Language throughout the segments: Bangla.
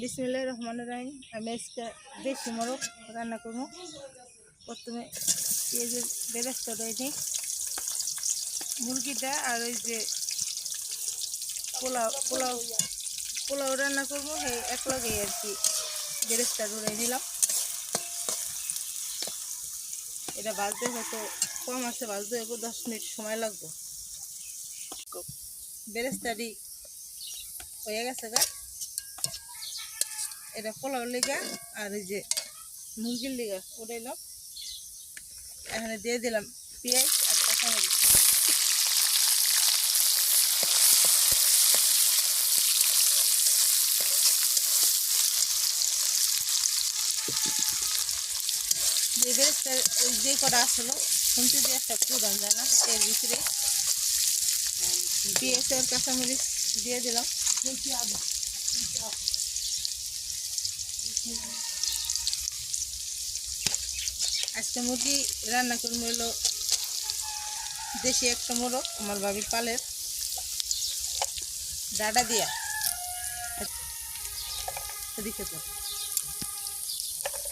বিসমিল্লাহির রহমানির রহিম। আমি আজকে দেশি মোরগ রান্না করবো। প্রথমে পেঁয়াজের বেরেস্তা দেয়নি মুরগিটা, আর ওই যে পোলাও পোলাও পোলাও রান্না করবো সেই এক লগে আর কি বেরেস্তা উড়াই নিলাম। এটা ভাজতে হয়তো কম আছে, ভাজতে হইব 10 মিনিট সময় লাগবে। বেরেস্তাটি হয়ে গেছে গা, এটা পোলাও লিগা আর এই যে মুরগির লিগা উঠাইলাম। এখানে দিয়ে দিলাম পেঁয়াজ আর কাঁচামরিচ। যে বেরেস্তা যে কটা আসলো শুনতে দিয়ে একটা প্রধান যায় না, এর ভিতরে পেঁয়াজ আর কাঁচামরিচ দিয়ে দিলাম। আজকে মুরগি রান্না করবো হলো দেশি একটা মোরগ, আমার বাবির পালের, ডাটা দিয়া। এদিকে তো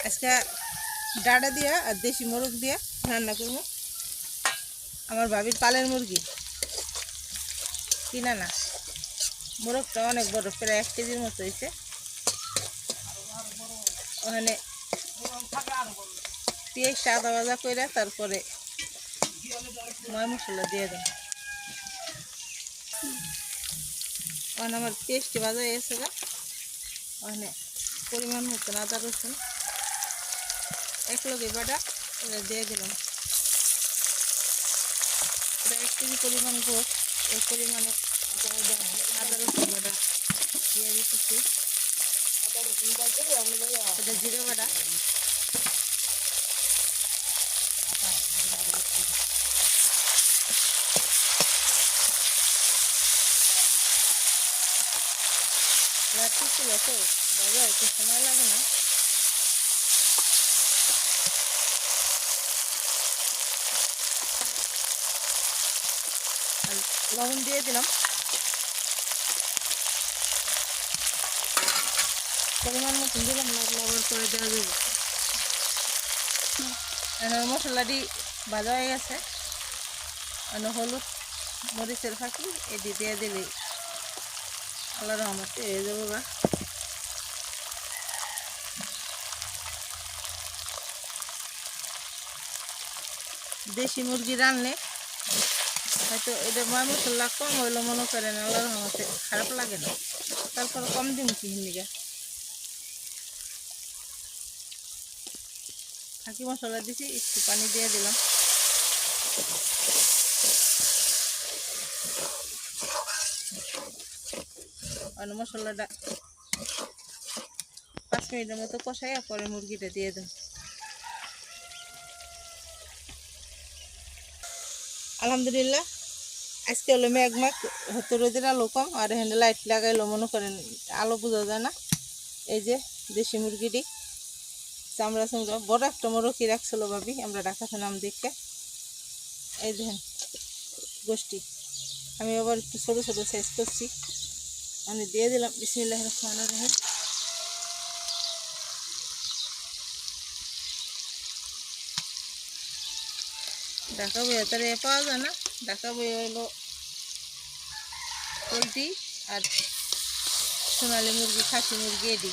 আজকে ডাটা দিয়া আর দেশি মোরগ দিয়া রান্না করবো। আমার বাবির পালের মুরগি, কিনা না। মোরগটা অনেক বড়, প্রায় 1 কেজির মতো হয়েছে। ওখানে পেঁয়াজটা আদা ভাজা করে তারপরে ময় মশলা দিয়ে দেন। ওখানে আমার পেঁয়াজটি ভাজা হয়ে গেছে গা। ওখানে পরিমাণ মতন আদা রসুন এক লগে বাটা এটা দিয়ে দিলাম। এটা 1 কেজি পরিমাণ গোস, এই পরিমাণে আদা রসুন বাটা দিয়ে দিতেছি। এটা জিরে বাটা, ছিল তো বাবা একটু সময় লাগে না। আর লবণ দিয়ে দিলাম পরিমাণ মতন দিলাম, লবণ করে দেওয়া যাবে। মশলাটি ভাজা হয়ে গেছে। হলুদ মরিচের ফাঁকি এটি দিয়ে দিলে আল্লাহ রহমতে হয়ে যাবো গা। দেশি মুরগি রানলে হয়তো এটা ময় মশলা কম হইলো মনে করেন, আল্লাহ রহমতে খারাপ লাগে না। তারপর কম দিন কি হিন্দিকা ফাঁকি মশলা দিছি, একটু পানি দিয়ে দিলাম। আর মশলাটা 5 মিনিটের মতো কষাইয়া পরে মুরগিটা দিয়ে দেন। আলহামদুলিল্লাহ আজকে হলো মেঘমাঘ, হয়তো রোদের আলো কম, আর এখানে লাইট লাগাইলো মনে করেন আলো বোঝা যায় না। এই যে দেশি মুরগিটি চামড়া চামড়া বড় একটা মোরগি রাখছিল ভাবি, আমরা ডাকাতে নাম দেখে। এই দেখেন গোষ্ঠী, আমি আবার একটু ছোটো ছোটো সাইজ করছি। আমি দিয়ে দিলাম বিসমিল্লাহির রহমানির রহিম। ঢাকা বইয়ে তার পাওয়া যায় না, ঢাকা বইয়ে হলো পোলট্রি আর সোনালি মুরগি, খাসি মুরগি এডি।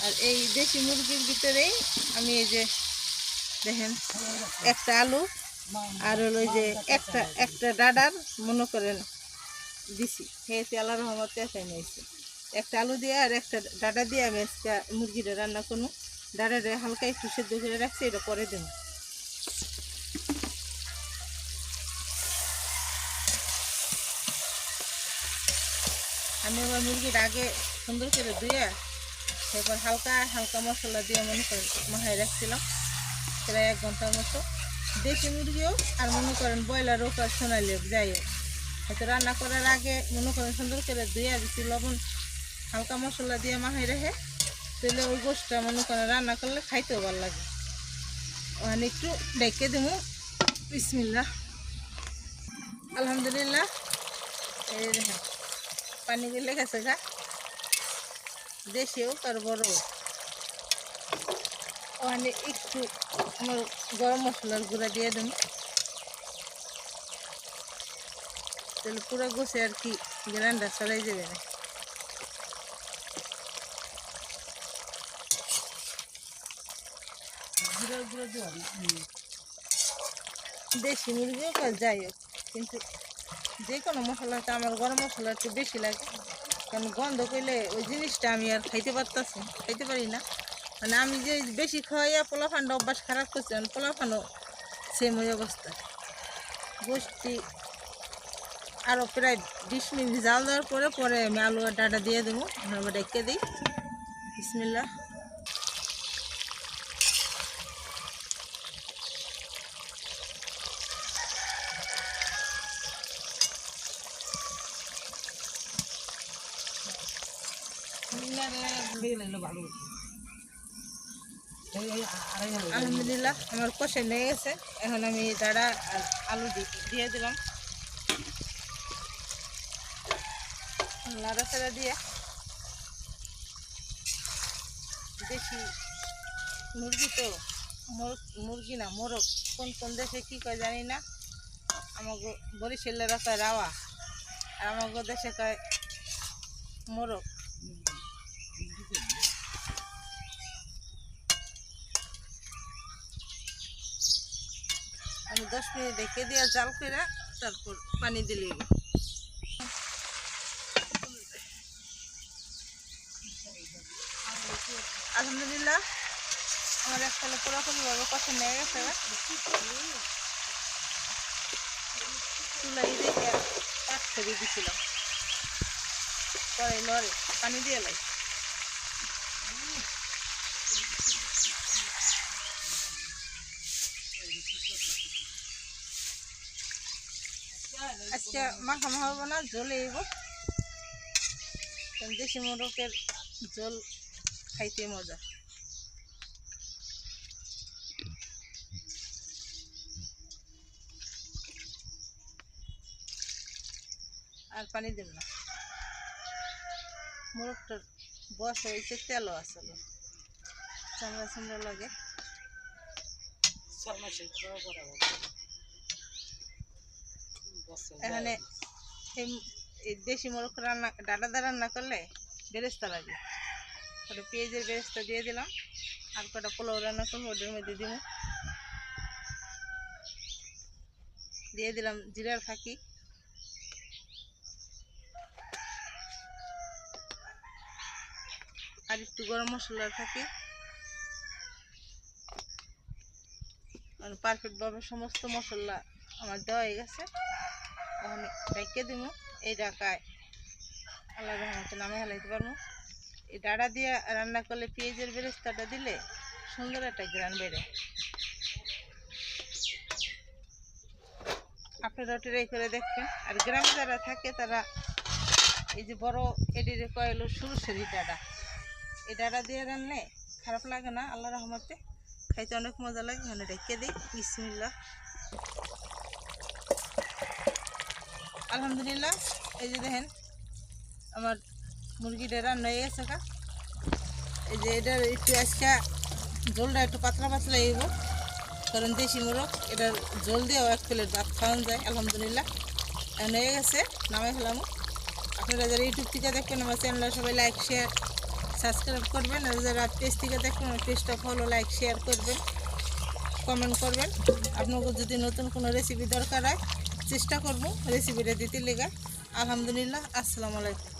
আর এই দেশি মুরগির ভিতরেই আমি এই যে দেখেন একটা আলু আর হলো যে একটা ডাডার মনে করেন দিছি, খেয়েছি আল্লাহ রহমতে এসে নিয়েছি। একটা আলু দিয়ে আর একটা ডাডা দিয়ে আমি আজকে মুরগিটা রান্না করবো। ডাডাটা হালকা একটু সেদ্ধ করে রাখছি, এটা পরে দেব। আমি আবার মুরগিটা আগে সুন্দর করে ধুয়ে এরপর হালকা হালকা মশলা দিয়ে মনে করেন মাখায় রাখছিলাম প্রায় 1 ঘন্টার মতো। দেশি মুরগিও আর মনে করেন ব্রয়লার হোক আর সোনালি হোক যাই হোক, হয়তো রান্না করার আগে মনে করেন সুন্দর করে ধুয়ে দিচ্ছি, লবণ হালকা মশলা দিয়ে মাখায় রেখে, তাহলে ওই গোশটা মনে করেন রান্না করলে খাইতেও ভালো লাগে। ওখানে একটু ডেকে দেবো। বিসমিল্লাহ। আলহামদুলিল্লাহ এই দেখেন পানি গেলে গেছে গা দেশি হোক আর বড় হোক ওখানে একটু আমার গরম মশলার গুঁড়া দিয়ে দেবো তাহলে পুরো গোছে আর কি গ্রানটা ছড়াই যাবে না দেশি মুরগি হোক আর যাই হোক কিন্তু যে কোনো মশলাটা আমার গরম মশলা একটু বেশি লাগে কারণ গন্ধ করলে ওই জিনিসটা আমি আর খাইতে পারি না মানে আমি যে বেশি খাওয়াইয়া পোলাফানটা অভ্যাস খারাপ করছি পোলাফানও সেম ওই অবস্থা গোষ্ঠী আরও প্রায় 20 মিনিট জাল দেওয়ার পরে আমি আলু আর ডাটা দিয়ে দেবো আমরা ডেকে দিই বিসমিল্লাহ আলহামদুলিল্লাহ আমার কষে নিয়ে গেছে এখন আমি ডাটা আর আলু দিয়ে দিলাম নাড়াচাড়া দিয়ে দেশি মুরগি তো মুরগি না মোরগ কোন দেশে কী কয় জানি না আমাকে বরিশালের কয় রাওয়া আর আমাকে দেশে কয় মোরগ আমি 10 মিনিট রেখে দিয়ে জাল করে তারপর পানি দিলে আলহামদুলিল্লাহ আমার একসালে পুরোপুরিভাবে কষে নিয়ে গেছে চুলাই দেখে কাঠ ফেরিয়ে দিয়েছিলাম পরে লড়ে পানি দিয়ে লাই আজকে মাখা হবো না জলে এব দেশি মোরগের জল খাইতে মজা আর পানি দেব না মোরগটার বস হয়েছে তেলও আসলে চামড়া লাগে এখানে এই দেশি মোরগ ডাটা রান্না করলে বেরেস্তা লাগে ওটা পেঁয়াজের বেরেস্তা দিয়ে দিলাম আর কটা পোলাও রান্না করবো ওটার মধ্যে দিয়ে দিলাম জিরার ফাঁকি আর একটু গরম মশলার ফাঁকি আর পারফেক্টভাবে সমস্ত মশলা আমার দেওয়া হয়ে গেছে ওখানে রেখে দিব এই ডাকায় আল্লাহ রহমতে নামে হেলাইতে পারবো এই ডাটা দিয়ে রান্না করলে পেঁয়াজের বেরেস্তাটা দিলে সুন্দর একটা গ্রান বেড়ে আপনারা ট্রাই করে দেখবেন আর গ্রামে যারা থাকে তারা এই যে বড় এটির কয়েল সরষেরি ডাটা এই ডাটা দিয়ে রান্নে খারাপ লাগে না আল্লাহ রহমতে খাইতে অনেক মজা লাগে মানে রেখে দিই বিসমিল্লাহ আলহামদুলিল্লাহ এই যে দেখেন আমার মুরগিটা রান্না হয়ে গেছে এই যে এটার একটু আজকে ঝোলটা একটু পাতলা এগো কারণ দেশি মোরগ এটার ঝোল দিয়েও 1 প্লেট ভাত খাওয়ানো যায় আলহামদুলিল্লাহ এখন হয়ে গেছে নামাই ফেলাম আপনারা যারা ইউটিউব থেকে দেখবেন আমার চ্যানেলটা সবাই লাইক শেয়ার সাবস্ক্রাইব করবেন আর যারা পেজ থেকে দেখবেন আমার পেজটা ফলো লাইক শেয়ার করবেন কমেন্ট করবেন আপনাকে যদি নতুন কোনো রেসিপি দরকার হয় চেষ্টা করব রেসিপিটা দিতে লেগে আলহামদুলিল্লাহ আসসালামু আলাইকুম